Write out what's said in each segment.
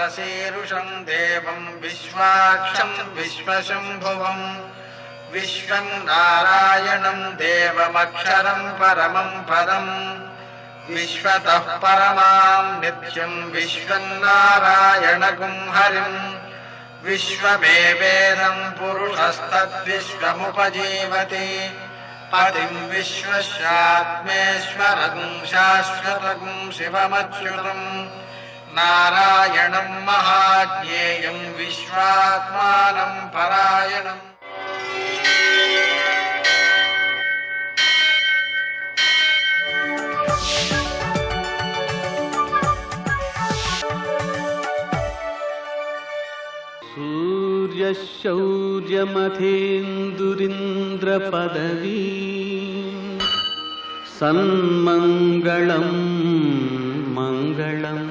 विश्वशीरुषं देवं विश्वाक्षं विश्वशम्भुवं विश्वं नारायणं देवमक्षरं परमं पदं विश्वतः परमां नित्यं विश्वं नारायणगुं हरिं विश्वमेवेदं पुरुषस्तद्विश्वमुपजीवति पतिं विश्वस्यात्मेश्वरं शाश्वतं शिवमच्युतं नारायणं महाज्ञेयं विश्वात्मानं परायणम्। सूर्यशौर्यमथेन्दुरिन्द्रपदवी सन्मङ्गलं मङ्गलम्।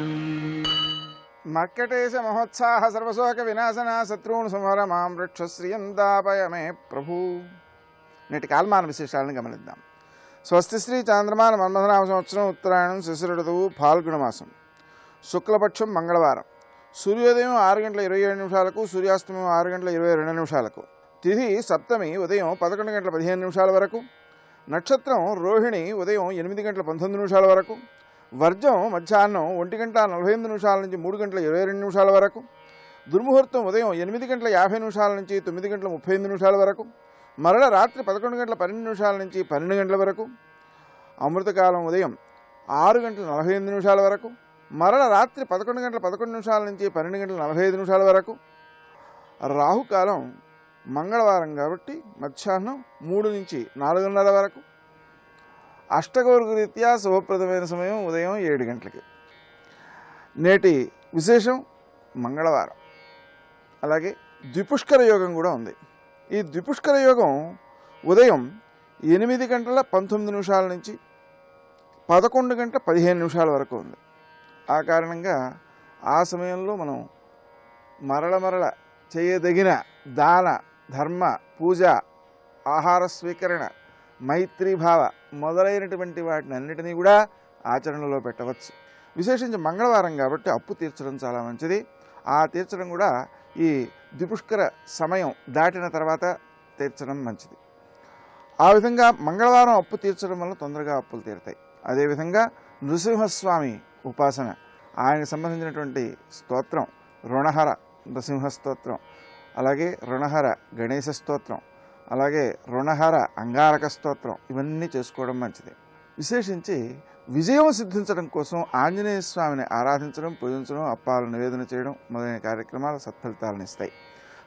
मर्कटेश महोत्साह सर्वशोक विनाशना शत्रून् संहर मां रक्ष श्रियंदापय मे प्रभु। నేటి కాలమాన విశేషాలను గమనిద్దాం. స్వస్తి శ్రీ చాంద్రమాన మన్మథనామ సంవత్సరం ఉత్తరాయణం శిశిర ఋతువు ఫాల్గుణ మాసం శుక్లపక్షం మంగళవారం. సూర్యోదయం 6:27 సూర్యాస్తమయం 6:22 తిథి సప్తమి ఉదయం 11:15 వరకు. నక్షత్రం రోహిణి ఉదయం 8:19 వరకు. వర్జం మధ్యాహ్నం 1:48 నుంచి 3:22 వరకు. దుర్ముహూర్తం ఉదయం 8:50 నుంచి 9:35 వరకు. మరల రాత్రి 11:12 నుంచి 12 గంటల వరకు. అమృతకాలం ఉదయం 6:45 వరకు. మరల రాత్రి 11:11 నుంచి 12:45 వరకు. రాహుకాలం మంగళవారం కాబట్టి మధ్యాహ్నం 3 నుంచి 4:30 వరకు. అష్టగౌరు రీత్యా శుభప్రదమైన సమయం ఉదయం 7 గంటలకి. నేటి విశేషం మంగళవారం. అలాగే ద్విపుష్కర యోగం కూడా ఉంది. ఈ ద్విపుష్కర యోగం ఉదయం 8:19 నుంచి 11:15 వరకు ఉంది. ఆ కారణంగా ఆ సమయంలో మనం మరల చేయదగిన దాన ధర్మ పూజ ఆహార స్వీకరణ మైత్రీభావ మొదలైనటువంటి వాటిని అన్నిటినీ కూడా ఆచరణలో పెట్టవచ్చు. విశేషించి మంగళవారం కాబట్టి అప్పు తీర్చడం చాలా మంచిది. ఆ తీర్చడం కూడా ఈ ద్విపుష్కర సమయం దాటిన తర్వాత తీర్చడం మంచిది. ఆ విధంగా మంగళవారం అప్పు తీర్చడం వల్ల తొందరగా అప్పులు తీరుతాయి. అదేవిధంగా నృసింహస్వామి ఉపాసన, ఆయనకు సంబంధించినటువంటి స్తోత్రం రుణహర నృసింహ స్తోత్రం, అలాగే రుణహర గణేశ స్తోత్రం, అలాగే రుణహర అంగారక స్తోత్రం, ఇవన్నీ చేసుకోవడం మంచిది. విశేషించి విజయం సిద్ధించడం కోసం ఆంజనేయ స్వామిని ఆరాధించడం, పూజించడం, అప్పాలను నివేదన చేయడం మొదలైన కార్యక్రమాలు సత్ఫలితాలను ఇస్తాయి.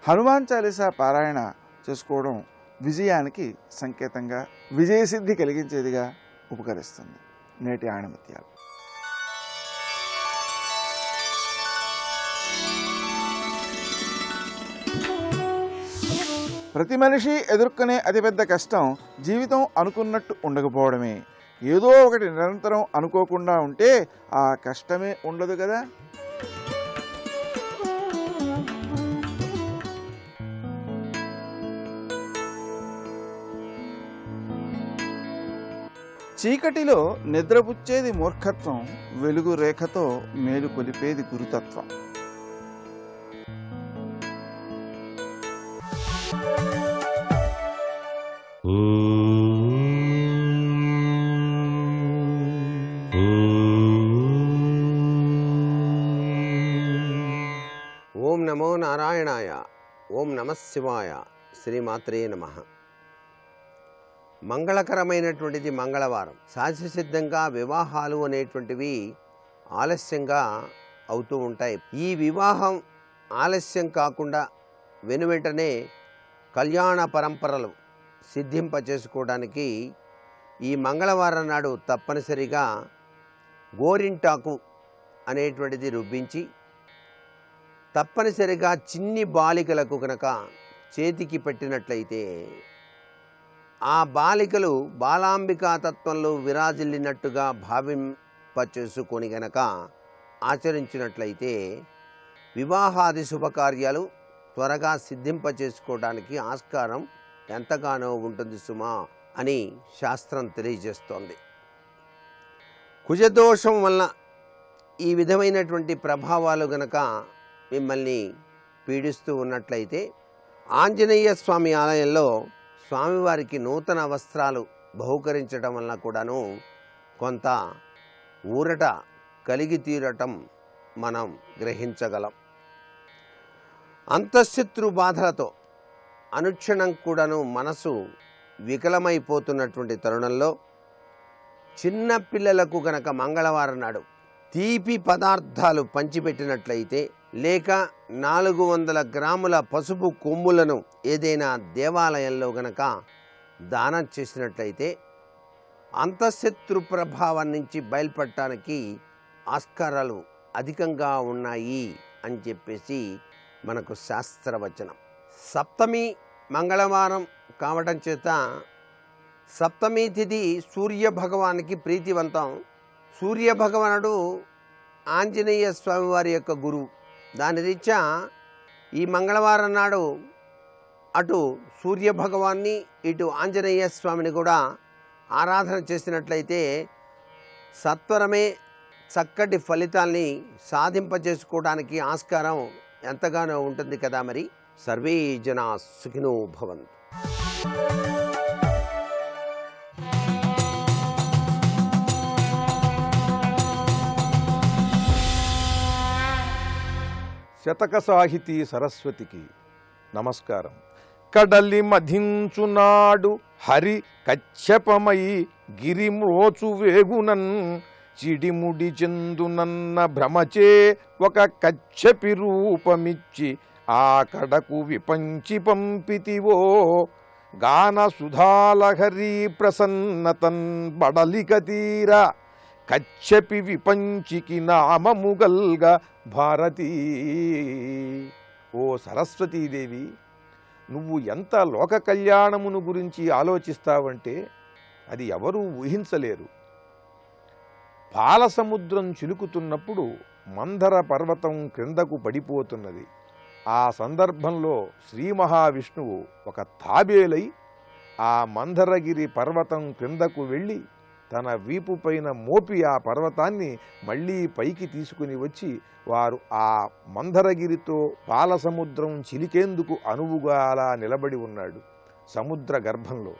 హనుమాన్ చాలీసా పారాయణ చేసుకోవడం విజయానికి సంకేతంగా విజయసిద్ధి కలిగించేదిగా ఉపకరిస్తుంది. నేటి ఆణిముత్యాలు. ప్రతి మనిషి ఎదుర్కొనే అతిపెద్ద కష్టం జీవితం అనుకున్నట్టు ఉండకపోవడమే. ఏదో ఒకటి నిరంతరం అనుకోకుండా ఉంటే ఆ కష్టమే ఉండదు కదా. చీకటిలో నిద్రపుచ్చేది మూర్ఖత్వం, వెలుగు రేఖతో మేలు కొలిపేది గురుతత్వం. ఓం నమో నారాయణాయ. ఓం నమః శివాయ. శ్రీమాత్రే నమః. మంగళకరమైనటువంటిది మంగళవారం. సహజసిద్ధంగా వివాహాలు అనేటువంటివి ఆలస్యంగా అవుతూ ఉంటాయి. ఈ వివాహం ఆలస్యం కాకుండా వెనువెంటనే కళ్యాణ పరంపరలు సిద్ధింపచేసుకోవడానికి ఈ మంగళవారం నాడు తప్పనిసరిగా గోరింటాకు అనేటువంటిది రుబ్బించి తప్పనిసరిగా చిన్ని బాలికలకు కనుక చేతికి పెట్టినట్లయితే ఆ బాలికలు బాలాంబికా తత్వంలో విరాజిల్లినట్టుగా భావింపచేసుకొని గనక ఆచరించినట్లయితే వివాహాది శుభకార్యాలు త్వరగా సిద్ధింపచేసుకోవడానికి ఆస్కారం ఎంతగానో ఉంటుంది సుమా అని శాస్త్రం తెలియజేస్తోంది. కుజదోషం వల్ల ఈ విధమైనటువంటి ప్రభావాలు గనక మిమ్మల్ని పీడిస్తూ ఉన్నట్లయితే ఆంజనేయ స్వామి ఆలయంలో స్వామివారికి నూతన వస్త్రాలు బహూకరించడం వలన కూడాను కొంత ఊరట కలిగి తీరటం మనం గ్రహించగలం. అంతఃశత్రు బాధలతో అనుక్షణం కూడాను మనసు వికలమైపోతున్నటువంటి తరుణంలో చిన్న పిల్లలకు గనక మంగళవారం నాడు తీపి పదార్థాలు పంచిపెట్టినట్లయితే లేక 400 గ్రాముల పసుపు కొమ్ములను ఏదైనా దేవాలయంలో గనక దానం చేసినట్లయితే అంతఃశత్రు ప్రభావం నుంచి బయలుపడటానికి ఆస్కారాలు అధికంగా ఉన్నాయి అని చెప్పేసి మనకు శాస్త్రవచనం. సప్తమి మంగళవారం కావడం చేత సప్తమి తిథి సూర్య భగవానికి ప్రీతివంతం. సూర్య భగవానుడు ఆంజనేయ స్వామి వారి యొక్క గురువు. దాని రీత్యా ఈ మంగళవారం నాడు అటు సూర్య భగవాన్ని ఇటు ఆంజనేయ స్వామిని కూడా ఆరాధన చేసినట్లయితే సత్వరమే చక్కటి ఫలితాల్ని సాధింపజేసుకోవడానికి ఆస్కారం ఎంతగానో ఉంటుంది కదా. మరి సర్వే జనా సుఖినో భవంతు. శతక సాహితీ సరస్వతికి నమస్కారం. కడలి మధించునాడు హరి కచ్చపమై గిరిమ్రోచు వేగునన్ చిడిముడి చెందునన్న భ్రమచే ఒక కచ్చపి రూపమిచ్చి ఆ కడకు విపంచి పంపితివో గాన సుధాలహరి ప్రసన్నతన్ బడలిక తీర కచ్చపి విపంచికి నామముగల్గ భారతీ. ఓ సరస్వతీదేవి, నువ్వు ఎంత లోక కళ్యాణమును గురించి ఆలోచిస్తావంటే అది ఎవరూ ఊహించలేరు. పాలసముద్రం చిలుకుతున్నప్పుడు మందర పర్వతం క్రిందకు పడిపోతున్నది. ఆ సందర్భంలో శ్రీ మహావిష్ణువు ఒక తాబేలై ఆ మందరగిరి పర్వతం క్రిందకు వెళ్ళి తన వీపు పైన మోపి ఆ పర్వతాన్ని మళ్ళీ పైకి తీసుకుని వచ్చి వారు ఆ మందరగిరితో పాలసముద్రం చిలికేందుకు అనువుగా అలా నిలబడి ఉన్నాడు సముద్ర గర్భంలో.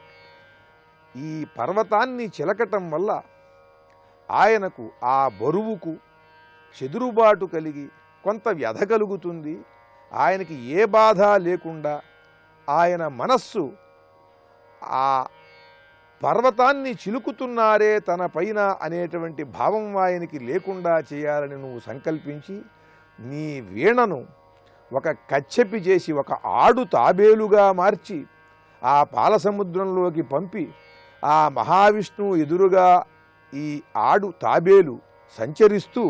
ఈ పర్వతాన్ని చిలకటం వల్ల ఆయనకు ఆ బరువుకు చెదురుబాటు కలిగి కొంత వ్యధ కలుగుతుంది. ఆయనకి ఏ బాధ లేకుండా ఆయన మనస్సు ఆ పర్వతాన్ని చిలుకుతున్నారే తన పైన అనేటువంటి భావం ఆయనకి లేకుండా చేయాలని నువ్వు సంకల్పించి నీ వీణను ఒక కచ్చెపి చేసి ఒక ఆడు తాబేలుగా మార్చి ఆ పాలసముద్రంలోకి పంపి ఆ మహావిష్ణువు ఎదురుగా ఈ ఆడు తాబేలు సంచరిస్తూ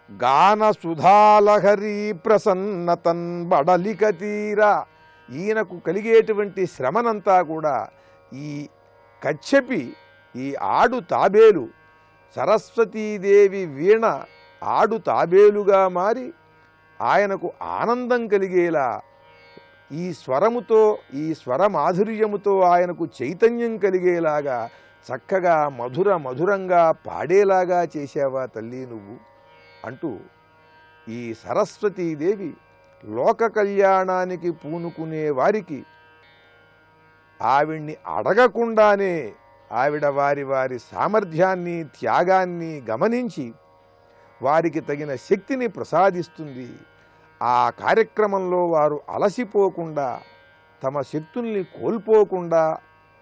గాన సుధాలహరి ప్రసన్నతన్ బడలిక తీర, ఈయనకు కలిగేటువంటి శ్రమనంతా కూడా ఈ కచ్చెపి ఈ ఆడు తాబేలు సరస్వతీదేవి వీణ ఆడు తాబేలుగా మారి ఆయనకు ఆనందం కలిగేలా ఈ స్వరముతో ఈ స్వర మాధుర్యముతో ఆయనకు చైతన్యం కలిగేలాగా చక్కగా మధురంగా పాడేలాగా చేశావా తల్లి నువ్వు అంటూ ఈ సరస్వతీదేవి లోక కళ్యాణానికి పూనుకునే వారికి ఆవిడ్ని అడగకుండానే ఆవిడ వారి సామర్థ్యాన్ని త్యాగాన్ని గమనించి వారికి తగిన శక్తిని ప్రసాదిస్తుంది. ఆ కార్యక్రమంలో వారు అలసిపోకుండా తమ శక్తుల్ని కోల్పోకుండా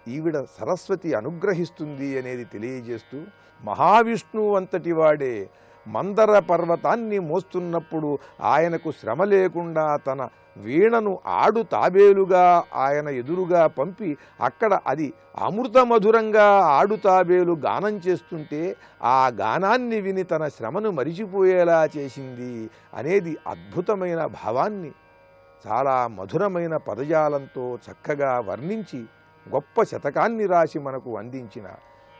ఈవిడ సరస్వతి అనుగ్రహిస్తుంది అనేది తెలియజేస్తూ మహావిష్ణువు అంతటి వాడే మందర పర్వతాన్ని మోస్తున్నప్పుడు ఆయనకు శ్రమ లేకుండా తన వీణను ఆడు తాబేలుగా ఆయన ఎదురుగా పంపి అక్కడ అది అమృత మధురంగా ఆడు తాబేలు గానం చేస్తుంటే ఆ గానాన్ని విని తన శ్రమను మరిచిపోయేలా చేసింది అనేది అద్భుతమైన భావాన్ని చాలా మధురమైన పదజాలంతో చక్కగా వర్ణించి గొప్ప శతకాన్ని రాసి మనకు అందించిన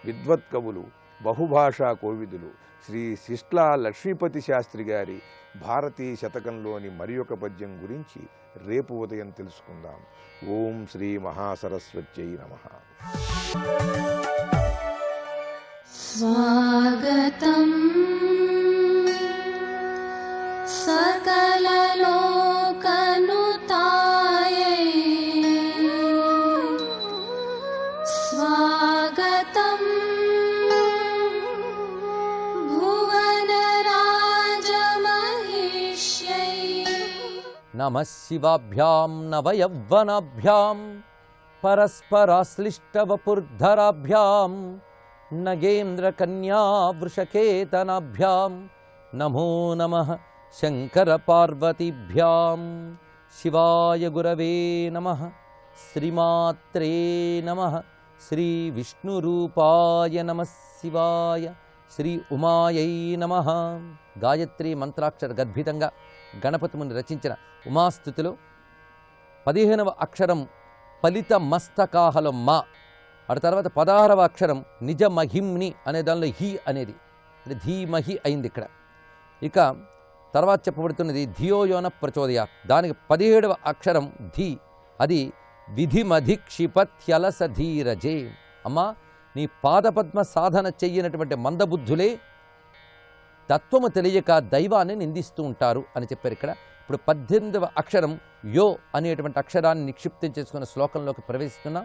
విద్వత్కవులు బహుభాషా కోవిదులు శ్రీ శిష్ట్లా లక్ష్మీపతి శాస్త్రి గారి భారతీ శతకంలోని మరి ఒక పద్యం గురించి రేపు ఉదయం తెలుసుకుందాం. ఓం శ్రీ మహాసరస్వత్యై నమః. స్వాగతం సకలలో నమః శివాభ్యాం నవయవ్వనాభ్యాం పరస్పరాశ్లిష్టవపుర్ధరాభ్యాం నగేంద్రకన్యా వృషకేతనాభ్యాం నమో నమః శంకరపార్వతీభ్యాం. శివాయ గురవే నమః. శ్రీమాత్రే నమః. శ్రీ విష్ణురూపాయ నమః శివాయ. శ్రీ ఉమాయై నమః. గాయత్రి మంత్రాక్షర గర్భితంగా గణపతి ముని రచించిన ఉమాస్థుతిలో 15వ అక్షరం ఫలిత మస్తకాహలో మా, ఆ తర్వాత 16వ అక్షరం నిజ మహిమ్ని అనే దానిలో హి అనేది అంటే ధీమహి అయింది ఇక్కడ. ఇక తర్వాత చెప్పబడుతున్నది ధియోయోన ప్రచోదయ, దానికి 17వ అక్షరం ధీ, అది విధిమధిక్షిపత్యలసధీరజే. అమ్మా, నీ పాదపద్మ సాధన చెయ్యనటువంటి మందబుద్ధులే తత్వము తెలియక దైవాన్ని నిందిస్తూ ఉంటారు అని చెప్పారు ఇక్కడ. ఇప్పుడు 18వ అక్షరం యో అనేటువంటి అక్షరాన్ని నిక్షిప్తం చేసుకున్న శ్లోకంలోకి ప్రవేశిస్తున్నా.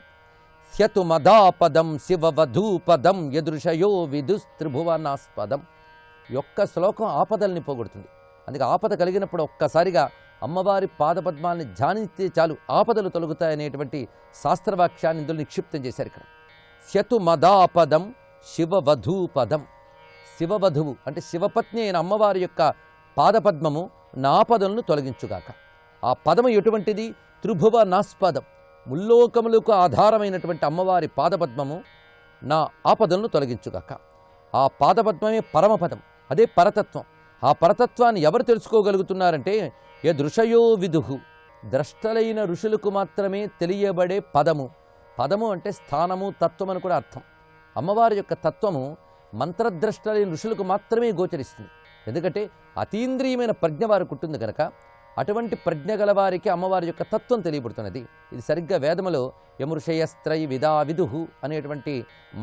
హ్యతు మదాపదం శివవధూపదం యదృశయో విదుస్త్రిభువనాస్పదం. యొక్క శ్లోకం ఆపదల్ని పోగొడుతుంది. అందుకే ఆపద కలిగినప్పుడు ఒక్కసారిగా అమ్మవారి పాదపద్మాన్ని ధ్యానిస్తే చాలు ఆపదలు తొలగుతాయనేటువంటి శాస్త్రవాక్యాన్ని ఇందులో నిక్షిప్తం చేశారు ఇక్కడ. హ్యతు మదాపదం శివవధూపదం. శివవధువు అంటే శివపత్ని అయిన అమ్మవారి యొక్క పాదపద్మము నా ఆపదలను తొలగించుగాక. ఆ పదము ఎటువంటిది? త్రిభువనాస్పదం, ముల్లోకములకు ఆధారమైనటువంటి అమ్మవారి పాదపద్మము నా ఆపదలను తొలగించుగాక. ఆ పాదపద్మమే పరమపదం, అదే పరతత్వం. ఆ పరతత్వాన్ని ఎవరు తెలుసుకోగలుగుతున్నారంటే యదృశయో విదుహు, ద్రష్టలైన ఋషులకు మాత్రమే తెలియబడే పదము. పదము అంటే స్థానము, తత్వం అని కూడా అర్థం. అమ్మవారి యొక్క తత్వము మంత్రద్రష్టలైన ఋషులకు మాత్రమే గోచరిస్తుంది. ఎందుకంటే అతీంద్రియమైన ప్రజ్ఞ వారికి ఉంటుంది కనుక అటువంటి ప్రజ్ఞ గల వారికి అమ్మవారి యొక్క తత్వం తెలియబడుతున్నది. ఇది సరిగ్గా వేదములో యమృషయస్త్రై విదా విదుహు అనేటువంటి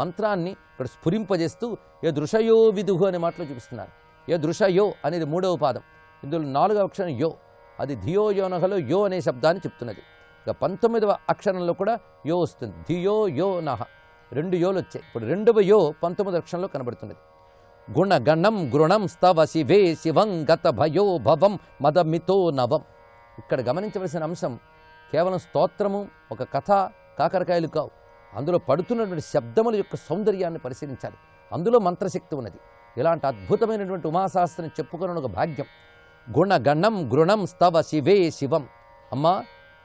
మంత్రాన్ని ఇక్కడ స్ఫురింపజేస్తూ యదృశయో విదుహు అనే మాటలో చూపిస్తున్నారు. యదృశయో అనేది 3వ పాదం, ఇందులో 4వ అక్షరం యో, అది ధియో యోనహలో యో అనే శబ్దాన్ని చెప్తున్నది. ఇక 19వ అక్షరంలో కూడా యో వస్తుంది, ధియో యో నహ, 2 యోలు వచ్చాయి. ఇప్పుడు 2వ యో 19వ అక్షరంలో కనబడుతున్నది. గుణగణం గృణం స్తవ శివే శివం గత భయో భవం మదమితో నవం. ఇక్కడ గమనించవలసిన అంశం కేవలం స్తోత్రము, ఒక కథ, కాకరకాయలు కావు. అందులో పడుతున్నటువంటి శబ్దముల యొక్క సౌందర్యాన్ని పరిశీలించాలి. అందులో మంత్రశక్తి ఉన్నది. ఇలాంటి అద్భుతమైనటువంటి ఉమాశాస్త్రం చెప్పుకున్న ఒక భాగ్యం. గుణగణం గృణం స్తవ శివే శివం. అమ్మా,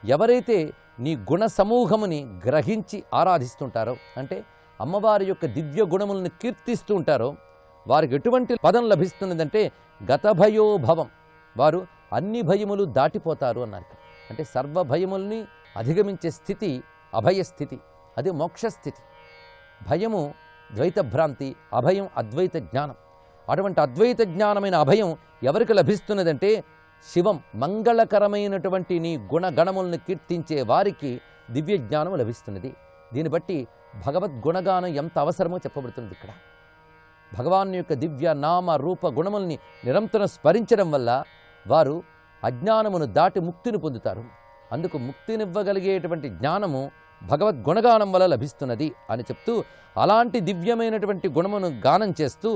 ఎవరైతే నీ గుణ సమూహముని గ్రహించి ఆరాధిస్తుంటారో, అంటే అమ్మవారి యొక్క దివ్య గుణములను కీర్తిస్తూ ఉంటారో, వారికి ఎటువంటి పదం లభిస్తున్నదంటే గతభయోభవం, వారు అన్ని భయములు దాటిపోతారు అన్నారు. అంటే సర్వ భయముల్ని అధిగమించే స్థితి అభయస్థితి, అది మోక్షస్థితి. భయము ద్వైత భ్రాంతి, అభయం అద్వైత జ్ఞానం. అటువంటి అద్వైత జ్ఞానమైన అభయం ఎవరికి లభిస్తున్నదంటే శివం, మంగళకరమైనటువంటి నీ గుణగణములను కీర్తించే వారికి దివ్య జ్ఞానం లభిస్తున్నది. దీన్ని బట్టి భగవద్గుణగానం ఎంత అవసరమో చెప్పబడుతుంది ఇక్కడ. భగవాన్ యొక్క దివ్య నామ రూప గుణముల్ని నిరంతరం స్మరించడం వల్ల వారు అజ్ఞానమును దాటి ముక్తిని పొందుతారు. అందుకు ముక్తినివ్వగలిగేటువంటి జ్ఞానము భగవద్గుణగానం వల్ల లభిస్తున్నది అని చెప్తూ, అలాంటి దివ్యమైనటువంటి గుణమును గానం చేస్తూ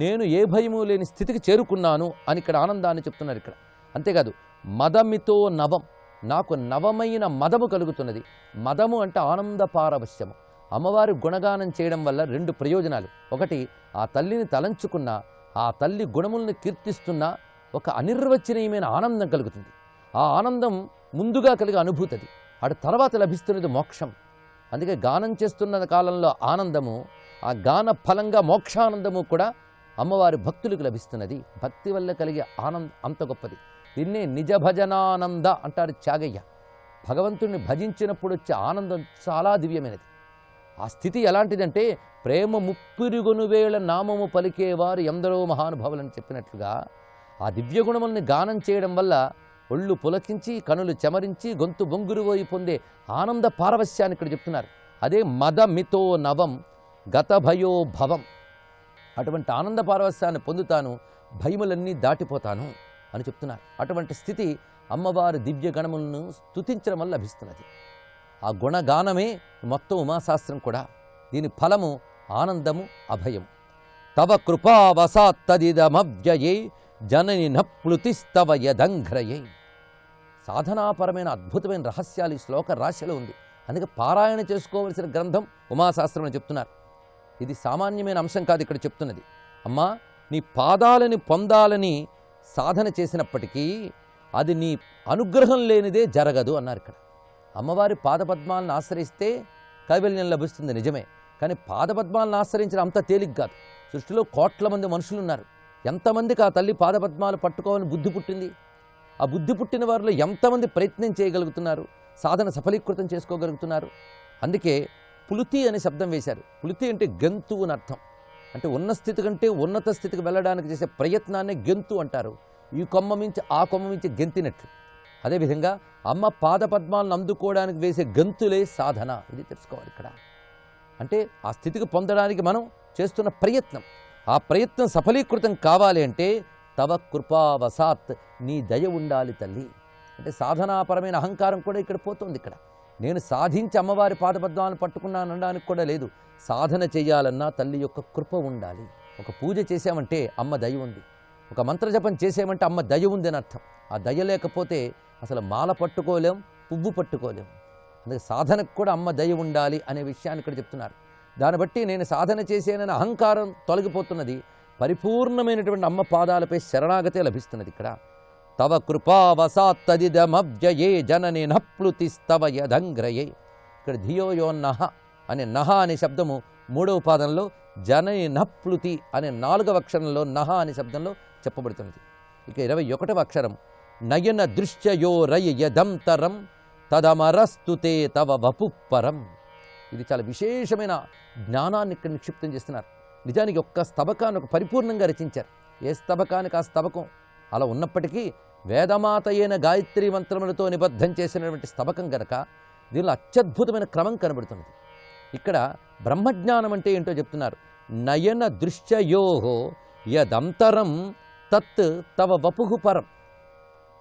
నేను ఏ భయము లేని స్థితికి చేరుకున్నాను అని ఇక్కడ ఆనందాన్ని చెప్తున్నారు ఇక్కడ. అంతేకాదు మదమితో నవం, నాకు నవమైన మదము కలుగుతున్నది. మదము అంటే ఆనంద పారవశ్యము. అమ్మవారి గుణగానం చేయడం వల్ల 2 ప్రయోజనాలు. ఒకటి, ఆ తల్లిని తలంచుకున్న, ఆ తల్లి గుణములను కీర్తిస్తున్న ఒక అనిర్వచనీయమైన ఆనందం కలుగుతుంది. ఆ ఆనందం ముందుగా కలిగే అనుభూతి, అటు తర్వాత లభిస్తున్నది మోక్షం. అందుకే గానం చేస్తున్న కాలంలో ఆనందము, ఆ గాన ఫలంగా మోక్షానందము కూడా అమ్మవారి భక్తులకు లభిస్తున్నది. భక్తి వల్ల కలిగే ఆనందం అంత గొప్పది. దీన్నే నిజ భజనానంద అంటారు త్యాగయ్య. భగవంతుడిని భజించినప్పుడు వచ్చే ఆనందం చాలా దివ్యమైనది. ఆ స్థితి ఎలాంటిదంటే ప్రేమ ముప్పిరిగొను వేళ నామము పలికేవారు ఎందరో మహానుభావులని చెప్పినట్లుగా ఆ దివ్య గుణముల్ని గానం చేయడం వల్ల ఒళ్ళు పులకించి, కనులు చెమరించి, గొంతు బొంగురుపోయి పొందే ఆనంద పారవశ్యాన్ని ఇక్కడ చెప్తున్నారు. అదే మదమితో నవం గతభయో భవం. అటువంటి ఆనంద పారవశ్యాన్ని పొందుతాను, భయములన్నీ దాటిపోతాను అని చెప్తున్నారు. అటువంటి స్థితి అమ్మవారి దివ్య గణములను స్తుతించడం వల్ల లభిస్తున్నది. ఆ గుణగానమే మొత్తం ఉమాశాస్త్రం కూడా. దీని ఫలము ఆనందము, అభయం. తవ కృపావసాత్తదిదమవ్యయే జనని నప్లుతిస్తవ యదంఘ్రయే. సాధనాపరమైన అద్భుతమైన రహస్యాలు ఈ శ్లోక రాశిలో ఉంది. అందుకే పారాయణ చేసుకోవలసిన గ్రంథం ఉమాశాస్త్రం అని చెప్తున్నారు. ఇది సామాన్యమైన అంశం కాదు ఇక్కడ చెప్తున్నది. అమ్మా, నీ పాదాలని పొందాలని సాధన చేసినప్పటికీ అది నీ అనుగ్రహం లేనిదే జరగదు అన్నారు ఇక్కడ. అమ్మవారి పాదపద్మాలను ఆశ్రయిస్తే కైవల్యం లభిస్తుంది నిజమే, కానీ పాదపద్మాలను ఆశ్రయించడం అంత తేలిక కాదు. సృష్టిలో కోట్ల మంది మనుషులు ఉన్నారు. ఎంతమందికి ఆ తల్లి పాదపద్మాలు పట్టుకోవాలని బుద్ధి పుట్టింది? ఆ బుద్ధి పుట్టిన వారిలో ఎంతమంది ప్రయత్నం చేయగలుగుతున్నారు, సాధన సఫలీకృతం చేసుకోగలుగుతున్నారు? అందుకే పులుతి అనే శబ్దం వేశారు. పులుతి అంటే గెంతు అని అర్థం. అంటే ఉన్న స్థితి కంటే ఉన్నత స్థితికి వెళ్ళడానికి చేసే ప్రయత్నాన్ని గెంతు అంటారు. ఈ కొమ్మ మించి ఆ కొమ్మ మించి గెంతినట్లు. అదేవిధంగా అమ్మ పాదపద్మాలను అందుకోవడానికి వేసే గంతులే సాధన. ఇది తెలుసుకోవాలి ఇక్కడ. అంటే ఆ స్థితికి పొందడానికి మనం చేస్తున్న ప్రయత్నం, ఆ ప్రయత్నం సఫలీకృతం కావాలి అంటే తవ కృపావసాత్, నీ దయ ఉండాలి తల్లి. అంటే సాధనాపరమైన అహంకారం కూడా ఇక్కడ పోతుంది. ఇక్కడ నేను సాధించి అమ్మవారి పాదపద్మాలను పట్టుకున్నాను అనడానికి కూడా లేదు. సాధన చేయాలన్నా తల్లి యొక్క కృప ఉండాలి. ఒక పూజ చేసామంటే అమ్మ దయ ఉంది, ఒక మంత్రజపం చేసామంటే అమ్మ దయ ఉంది అని అర్థం. ఆ దయ లేకపోతే అసలు మాల పట్టుకోలేం, పువ్వు పట్టుకోలేం. అందుకే సాధనకు కూడా అమ్మ దయ ఉండాలి అనే విషయాన్ని ఇక్కడ చెప్తున్నారు. దాన్ని బట్టి నేను సాధన చేసేనని అహంకారం తొలగిపోతున్నది. పరిపూర్ణమైనటువంటి అమ్మ పాదాలపై శరణాగతే లభిస్తున్నది ఇక్కడ. తవ కృపావసాత్తదిదమవ్యయే జనని నప్లుతిస్తవ యదంగ్రయే. ఇక్కడ ధియోయో నహ అనే నహ అనే శబ్దము 3వ పాదంలో, జనని నప్లుతి అనే 4వ అక్షరంలో నహ అనే శబ్దంలో చెప్పబడుతున్నది. ఇక 21వ అక్షరం నయన దృశ్యయో రయ యదంతరం తదమరస్తుతే తవ వపుపరం. ఇది చాలా విశేషమైన జ్ఞానాన్ని ఇక్కడ నిక్షిప్తం చేస్తున్నారు. నిజానికి ఒక్క స్తబకాన్ని ఒక పరిపూర్ణంగా రచించారు. ఏ స్తబకానికి ఆ స్తబకం అలా ఉన్నప్పటికీ వేదమాత అయిన గాయత్రీ మంత్రములతో నిబద్ధం చేసినటువంటి స్తబకం గనక దీనిలో అత్యద్భుతమైన క్రమం కనబడుతున్నది. ఇక్కడ బ్రహ్మజ్ఞానం అంటే ఏంటో చెప్తున్నారు. నయన దృశ్యయోహో యదంతరం తత్ తవ వపుహు పరం.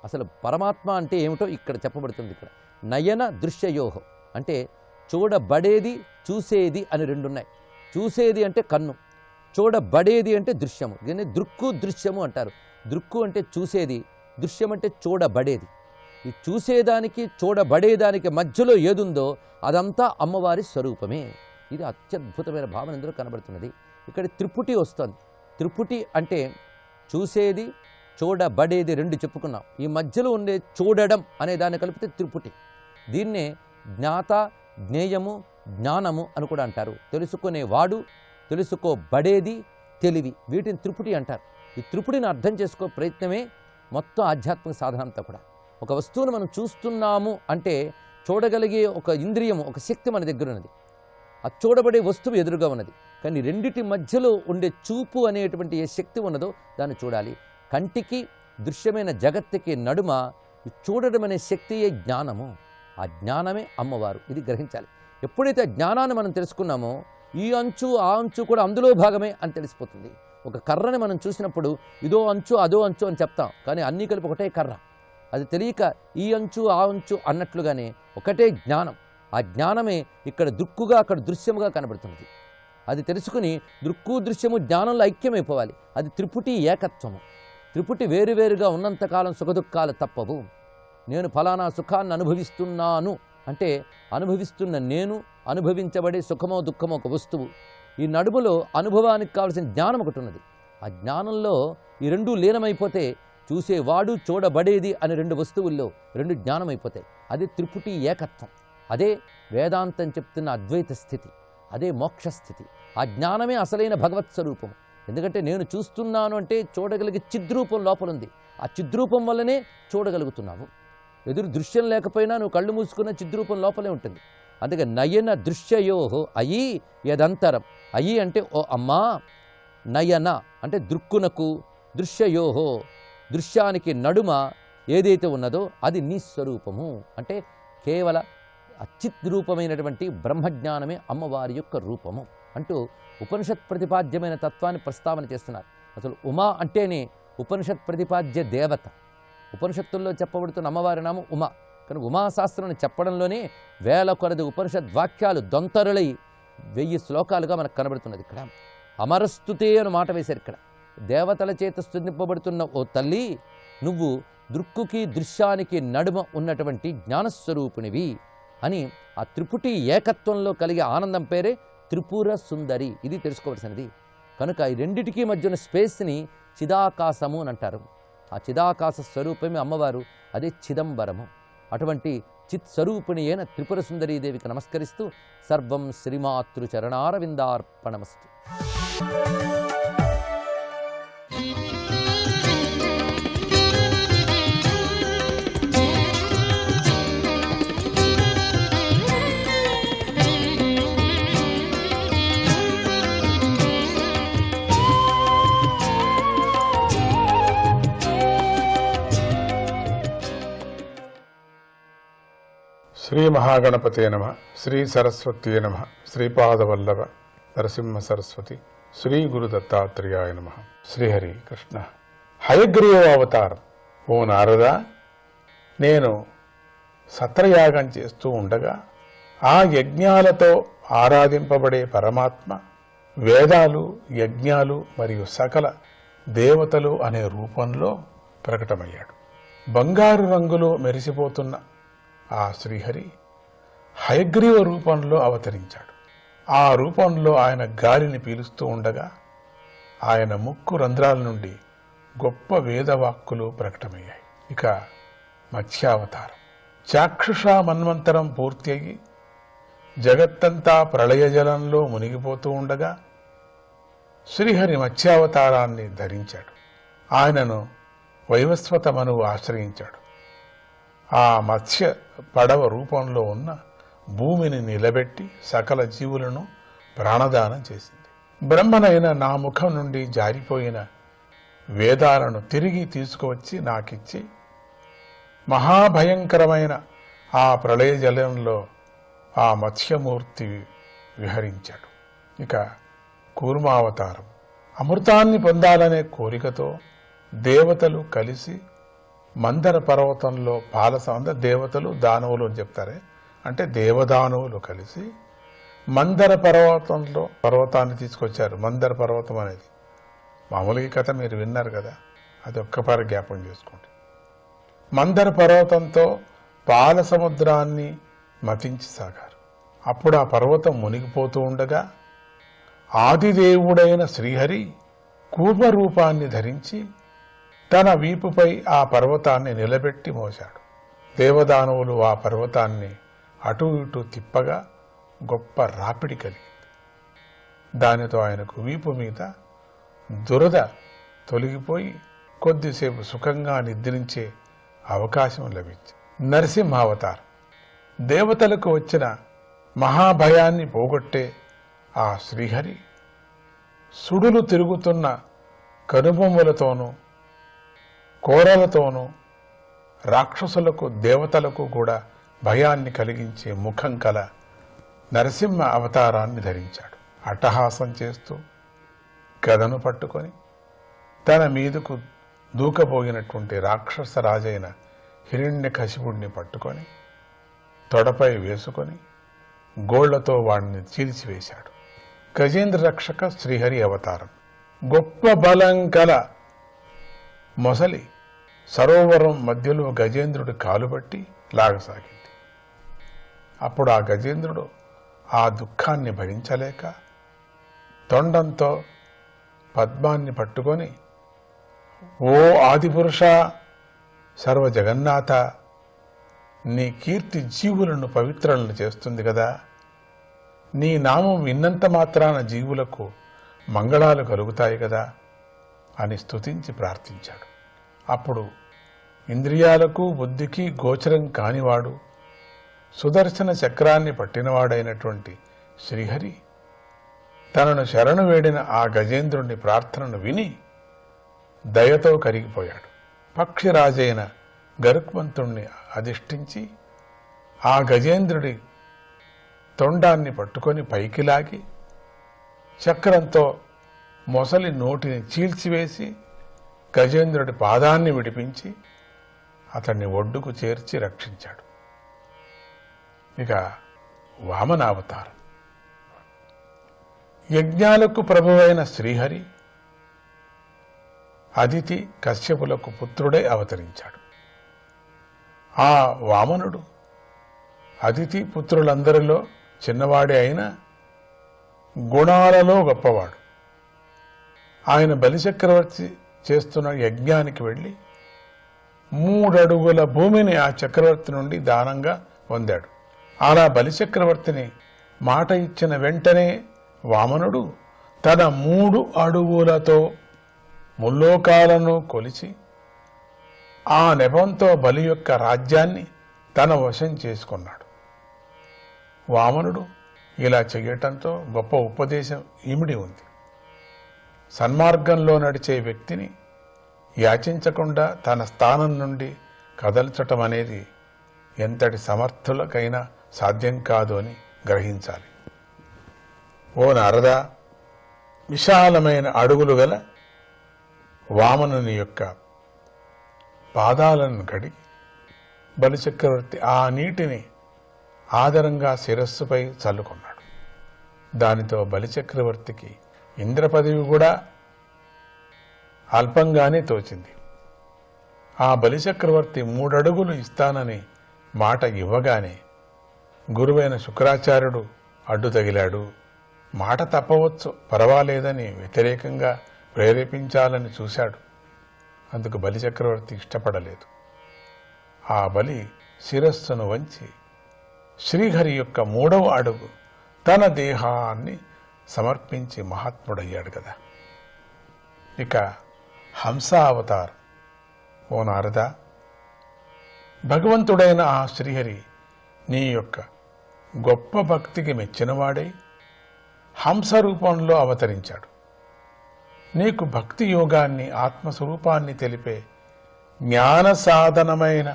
అసలు పరమాత్మ అంటే ఏమిటో ఇక్కడ చెప్పబడుతుంది. ఇక్కడ నయన దృశ్యయోహో అంటే చూడబడేది, చూసేది అని రెండున్నాయి. చూసేది అంటే కన్ను, చూడబడేది అంటే దృశ్యము. దీన్ని దృక్కు దృశ్యము అంటారు. దృక్కు అంటే చూసేది, దృశ్యం అంటే చూడబడేది. ఈ చూసేదానికి చూడబడేదానికి మధ్యలో ఏదుందో అదంతా అమ్మవారి స్వరూపమే. ఇది అత్యద్భుతమైన భావన ఇందులో కనబడుతున్నది. ఇక్కడ త్రిపుటి వస్తుంది. త్రిపుటి అంటే చూసేది, చూడబడేది రెండు చెప్పుకున్నాం. ఈ మధ్యలో ఉండే చూడడం అనే దాన్ని కలిపితే త్రిపుటి. దీన్నే జ్ఞాత, జ్ఞేయము, జ్ఞానము అని కూడా అంటారు. తెలుసుకునేవాడు, తెలుసుకోబడేది, తెలివి, వీటిని త్రిపుటి అంటారు. ఈ త్రిపుటిని అర్థం చేసుకో ప్రయత్నమే మొత్తం ఆధ్యాత్మిక సాధన అంతా కూడా. ఒక వస్తువును మనం చూస్తున్నాము అంటే చూడగలిగే ఒక ఇంద్రియము, ఒక శక్తి మన దగ్గర ఉన్నది. ఆ చూడబడే వస్తువు ఎదురుగా ఉన్నది. కానీ రెండిటి మధ్యలో ఉండే చూపు అనేటువంటి ఏ శక్తి ఉన్నదో దాన్ని చూడాలి. కంటికి దృశ్యమైన జగత్తుకి నడుమ చూడడం అనే శక్తియే జ్ఞానము. ఆ జ్ఞానమే అమ్మవారు. ఇది గ్రహించాలి. ఎప్పుడైతే ఆ జ్ఞానాన్ని మనం తెలుసుకున్నామో ఈ అంచు ఆ అంచు కూడా అందులో భాగమే అని తెలిసిపోతుంది. ఒక కర్రని మనం చూసినప్పుడు ఇదో అంచు అదో అంచు అని చెప్తాం, కానీ అన్నీ కలిపి ఒకటే కర్ర. అది తెలియక ఈ అంచు ఆ అంచు అన్నట్లుగానే ఒకటే జ్ఞానం. ఆ జ్ఞానమే ఇక్కడ దృక్కుగా అక్కడ దృశ్యముగా కనబడుతున్నది. అది తెలుసుకుని దృక్కు దృశ్యము జ్ఞానంలో ఐక్యమైపోవాలి. అది త్రిపుటి ఏకత్వము. త్రిపుటి వేరువేరుగా ఉన్నంతకాలం సుఖదుఖాలు తప్పవు. నేను ఫలానా సుఖాన్ని అనుభవిస్తున్నాను అంటే అనుభవిస్తున్న నేను, అనుభవించబడే సుఖమో దుఃఖమో ఒక వస్తువు. ఈ నడుములో అనుభవానికి కావలసిన జ్ఞానం ఒకటి ఉన్నది. ఆ జ్ఞానంలో ఈ రెండూ లీనమైపోతే చూసేవాడు, చూడబడేది అనే రెండు వస్తువుల్లో రెండు జ్ఞానం అయిపోతాయి. అదే త్రిపుటి ఏకత్వం. అదే వేదాంతం చెప్తున్న అద్వైత స్థితి. అదే మోక్షస్థితి. ఆ జ్ఞానమే అసలైన భగవత్ స్వరూపం. ఎందుకంటే నేను చూస్తున్నాను అంటే చూడగలిగే చిద్రూపం లోపలుంది. ఆ చిద్రూపం వల్లనే చూడగలుగుతున్నావు. ఎదురు దృశ్యం లేకపోయినా నువ్వు కళ్ళు మూసుకున్న చిద్రూపం లోపలే ఉంటుంది. అందుకే నయన దృశ్యయోహో అయి యదంతరం. అయి అంటే ఓ అమ్మా, నయన అంటే దృక్కునకు, దృశ్యయోహో దృశ్యానికి నడుమ ఏదైతే ఉన్నదో అది నీ స్వరూపము. అంటే కేవల అచిద్రూపమైనటువంటి బ్రహ్మజ్ఞానమే అమ్మవారి యొక్క రూపము అంటూ ఉపనిషత్ ప్రతిపాద్యమైన తత్వాన్ని ప్రస్తావన చేస్తున్నారు. అసలు ఉమా అంటేనే ఉపనిషత్ ప్రతిపాద్య దేవత. ఉపనిషత్తుల్లో చెప్పబడుతున్న అమ్మవారి నామం ఉమా. కనుక ఉమాశాస్త్రాన్ని చెప్పడంలోనే వేల కొలది ఉపనిషద్ వాక్యాలు దొంతరులై 1000 శ్లోకాలుగా మనకు కనబడుతున్నది. ఇక్కడ అమరస్తుతే అని మాట వేశారు. ఇక్కడ దేవతల చేత స్తుతింపబడుతున్న ఓ తల్లి, నువ్వు దృక్కుకి దృశ్యానికి నడుమ ఉన్నటువంటి జ్ఞానస్వరూపిణివి అని ఆ త్రిపుటి ఏకత్వంలో కలిగే ఆనందం పేరే త్రిపుర సుందరి. ఇది తెలుసుకోవాల్సినది. కనుక ఈ రెండిటికీ మధ్య ఉన్న స్పేస్ని చిదాకాశము అని అంటారు. ఆ చిదాకాశ స్వరూపమే అమ్మవారు, అదే చిదంబరము. అటువంటి చిత్ స్వరూపిణి అయిన త్రిపుర సుందరీదేవికి నమస్కరిస్తూ సర్వం శ్రీమాతృ చరణారవిందార్పణమస్తు. శ్రీ మహాగణపతే నమ, శ్రీ సరస్వత్యే నమ, శ్రీపాదవల్లభ నరసింహ సరస్వతి, శ్రీ గురు దత్తాత్రేయాయ నమ. శ్రీహరి కృష్ణ. హయగ్రీవ అవతారం. ఓ నారద, నేను సత్రయాగం చేస్తూ ఉండగా ఆ యజ్ఞాలతో ఆరాధింపబడే పరమాత్మ వేదాలు, యజ్ఞాలు మరియు సకల దేవతలు అనే రూపంలో ప్రకటమయ్యాడు. బంగారు రంగులో మెరిసిపోతున్న ఆ శ్రీహరి హయగ్రీవ రూపంలో అవతరించాడు. ఆ రూపంలో ఆయన గాలిని పీలుస్తూ ఉండగా ఆయన ముక్కు రంధ్రాల నుండి గొప్ప వేదవాక్కులు ప్రకటమయ్యాయి. ఇక మత్స్యావతారం. చాక్షుష మన్వంతరం పూర్తి అయ్యి జగత్తంతా ప్రళయజలంలో మునిగిపోతూ ఉండగా శ్రీహరి మత్స్యావతారాన్ని ధరించాడు. ఆయనను వైవస్వత మనువు ఆశ్రయించాడు. ఆ మత్స్య పడవ రూపంలో ఉన్న భూమిని నిలబెట్టి సకల జీవులను ప్రాణదానం చేసింది. బ్రహ్మనైన నా ముఖం నుండి జారిపోయిన వేదాలను తిరిగి తీసుకువచ్చి నాకిచ్చి మహాభయంకరమైన ఆ ప్రళయ జలంలో ఆ మత్స్యమూర్తి విహరించాడు. ఇక కూర్మావతారం. అమృతాన్ని పొందాలనే కోరికతో దేవతలు కలిసి మందర పర్వతంలో దేవతలు దానవులు అని చెప్తారే, అంటే దేవదానవులు కలిసి మందర పర్వతాన్ని తీసుకొచ్చారు. మందర పర్వతం అనేది మామూలుగా కథ మీరు విన్నారు కదా, అది ఒక్కపారి జ్ఞాపకం చేసుకోండి. మందర పర్వతంతో పాల సముద్రాన్ని మతించి సాగారు. అప్పుడు ఆ పర్వతం మునిగిపోతూ ఉండగా ఆదిదేవుడైన శ్రీహరి కూర్మ రూపాన్ని ధరించి తన వీపుపై ఆ పర్వతాన్ని నిలబెట్టి మోశాడు. దేవదానవులు ఆ పర్వతాన్ని అటు ఇటు తిప్పగా గొప్ప రాపిడి కలిగింది. దానితో ఆయనకు వీపు మీద దురద తొలగిపోయి కొద్దిసేపు సుఖంగా నిద్రించే అవకాశం లభించింది. నరసింహావతారం. దేవతలకు వచ్చిన మహాభయాన్ని పోగొట్టే ఆ శ్రీహరి సుడులు తిరుగుతున్న కనుబొమ్మలతోనూ కోరలతోనూ రాక్షసులకు, దేవతలకు కూడా భయాన్ని కలిగించే ముఖం కల నరసింహ అవతారాన్ని ధరించాడు. అట్టహాసం చేస్తూ గదను పట్టుకొని తన మీదకు దూకబోయినటువంటి రాక్షస రాజైన హిరణ్యకశిపుడిని పట్టుకొని తొడపై వేసుకొని గోళ్లతో వాడిని చీల్చివేశాడు. గజేంద్ర రక్షక శ్రీహరి అవతారం. గొప్ప బలం కల మొసలి సరోవరం మధ్యలో గజేంద్రుడి కాలుబట్టి లాగసాగింది. అప్పుడు ఆ గజేంద్రుడు ఆ దుఃఖాన్ని భరించలేక తొండంతో పద్మాన్ని పట్టుకొని, ఓ ఆదిపురుష, సర్వ జగన్నాథ, నీ కీర్తి జీవులను పవిత్రులను చేస్తుంది కదా, నీ నామం విన్నంత మాత్రాన జీవులకు మంగళాలు కలుగుతాయి కదా అని స్తుతించి ప్రార్థించాడు. అప్పుడు ఇంద్రియాలకు బుద్ధికి గోచరం కానివాడు, సుదర్శన చక్రాన్ని పట్టినవాడైనటువంటి శ్రీహరి తనను శరణు వేడిన ఆ గజేంద్రుని ప్రార్థనను విని దయతో కరిగిపోయాడు. పక్షిరాజైన గరుత్మంతుణ్ణి అధిష్ఠించి ఆ గజేంద్రుడి తొండాన్ని పట్టుకొని పైకి లాగి చక్రంతో మొసలి నోటిని చీల్చివేసి గజేంద్రుడి పాదాన్ని విడిపించి అతన్ని ఒడ్డుకు చేర్చి రక్షించాడు. ఇక వామనావతారం. యజ్ఞాలకు ప్రభువైన శ్రీహరి అదితి కశ్యపులకు పుత్రుడై అవతరించాడు. ఆ వామనుడు అతిథి పుత్రులందరిలో చిన్నవాడే అయినా గుణాలలో గొప్పవాడు. ఆయన బలిచక్రవర్తి చేస్తున్న యజ్ఞానికి వెళ్ళి 3 అడుగుల భూమిని ఆ చక్రవర్తి నుండి దానంగా పొందాడు. అలా బలిచక్రవర్తిని మాట ఇచ్చిన వెంటనే వామనుడు తన 3 అడుగులతో ముల్లోకాలను కొలిచి ఆ నెపంతో బలి యొక్క రాజ్యాన్ని తన వశం చేసుకున్నాడు. వామనుడు ఇలా చేయటంతో గొప్ప ఉపదేశం ఇమిడి ఉంది. సన్మార్గంలో నడిచే వ్యక్తిని యాచించకుండా తన స్థానం నుండి కదల్చటం అనేది ఎంతటి సమర్థులకైనా సాధ్యం కాదు అని గ్రహించాలి. ఓ నారదా, విశాలమైన అడుగులు గల వామనుని యొక్క పాదాలను కడిగి బలిచక్రవర్తి ఆ నీటిని ఆదరంగా శిరస్సుపై చల్లుకున్నాడు. దానితో బలిచక్రవర్తికి ఇంద్ర పదవి కూడా అల్పంగానే తోచింది. ఆ బలిచక్రవర్తి 3 అడుగులు ఇస్తానని మాట ఇవ్వగానే గురువైన శుక్రాచార్యుడు అడ్డు తగిలాడు. మాట తప్పవచ్చు, పర్వాలేదని వ్యతిరేకంగా ప్రేరేపించాలని చూశాడు. అందుకు బలిచక్రవర్తి ఇష్టపడలేదు. ఆ బలి శిరస్సును వంచి శ్రీహరి యొక్క 3వ అడుగు తన దేహాన్ని సమర్పించి మహాత్ముడయ్యాడు కదా. ఇక హంస అవతారం. ఓ నారద, భగవంతుడైన ఆ శ్రీహరి నీ యొక్క గొప్ప భక్తికి మెచ్చినవాడై హంస రూపంలో అవతరించాడు. నీకు భక్తి యోగాన్ని, ఆత్మస్వరూపాన్ని తెలిపే జ్ఞాన సాధనమైన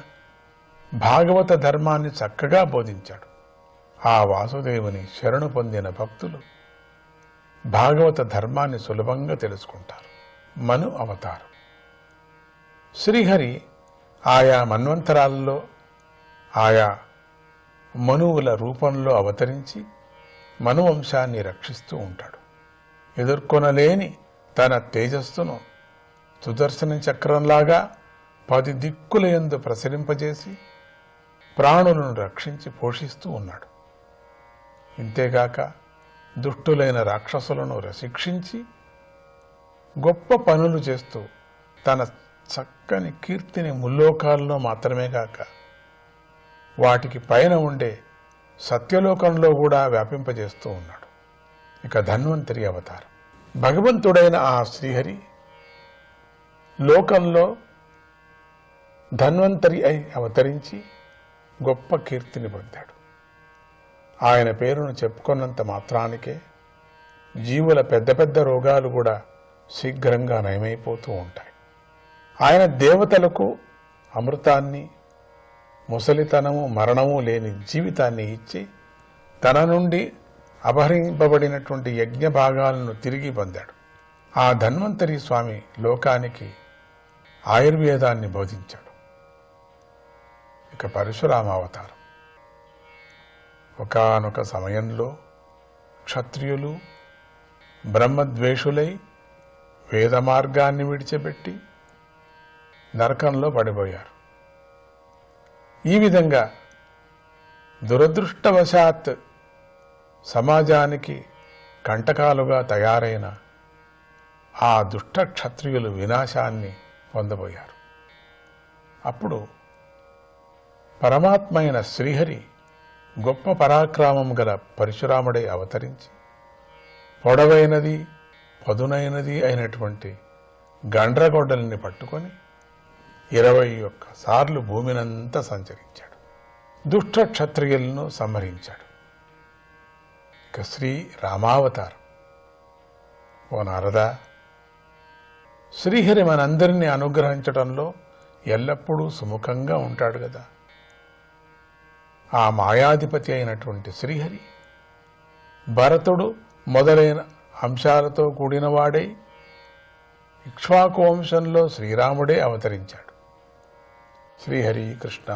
భాగవత ధర్మాన్ని చక్కగా బోధించాడు. ఆ వాసుదేవుని శరణు పొందిన భక్తులు భాగవత ధర్మాన్ని సులభంగా తెలుసుకుంటారు. మను అవతారం. శ్రీహరి ఆయా మన్వంతరాలలో ఆయా మనువుల రూపంలో అవతరించి మనువంశాన్ని రక్షిస్తూ ఉంటాడు. ఎదుర్కొనలేని తన తేజస్సును సుదర్శన చక్రంలాగా 10 దిక్కుల యందు ప్రసరింపజేసి ప్రాణులను రక్షించి పోషిస్తూ ఉన్నాడు. ఇంతేగాక దుష్టులైన రాక్షసులను శిక్షించి గొప్ప పనులు చేస్తూ తన చక్కని కీర్తిని ముల్లోకాల్లో మాత్రమే కాక వాటికి పైన ఉండే సత్యలోకంలో కూడా వ్యాపింపజేస్తూ ఉన్నాడు. ఇక ధన్వంతరి అవతారం. భగవంతుడైన ఆ శ్రీహరి లోకంలో ధన్వంతరి అయి అవతరించి గొప్ప కీర్తిని పొందాడు. ఆయన పేరును చెప్పుకున్నంత మాత్రానికే జీవుల పెద్ద పెద్ద రోగాలు కూడా శీఘ్రంగా నయమైపోతూ ఉంటాయి. ఆయన దేవతలకు అమృతాన్ని, ముసలితనము, మరణము లేని జీవితాన్ని ఇచ్చి తన నుండి అపహరింపబడినటువంటి యజ్ఞ భాగాలను తిరిగి పొందాడు. ఆ ధన్వంతరి స్వామి లోకానికి ఆయుర్వేదాన్ని బోధించాడు. ఇక పరశురామ అవతారం. ఒకానొక సమయంలో క్షత్రియులు బ్రహ్మద్వేషులై వేద మార్గాన్ని విడిచిపెట్టి నరకంలో పడిపోయారు. ఈ విధంగా దురదృష్టవశాత్ సమాజానికి కంటకాలుగా తయారైన ఆ దుష్ట క్షత్రియులు వినాశాన్ని పొందబోయారు. అప్పుడు పరమాత్మ అయిన శ్రీహరి గొప్ప పరాక్రమం గల పరశురాముడై అవతరించి పొడవైనది, పదునైనది అయినటువంటి గండ్రగొడ్డల్ని పట్టుకొని 21 సార్లు భూమినంతా సంచరించాడు. దుష్ట క్షత్రియులను సంహరించాడు. ఇక శ్రీ రామావతారం. ఓ నారద, శ్రీహరి మనందరినీ అనుగ్రహించడంలో ఎల్లప్పుడూ సుముఖంగా ఉంటాడు కదా. ఆ మాయాధిపతి అయినటువంటి శ్రీహరి భరతుడు మొదలైన అంశాలతో కూడినవాడై ఇక్ష్వాకు వంశంలో శ్రీరాముడే అవతరించాడు. శ్రీహరి కృష్ణ.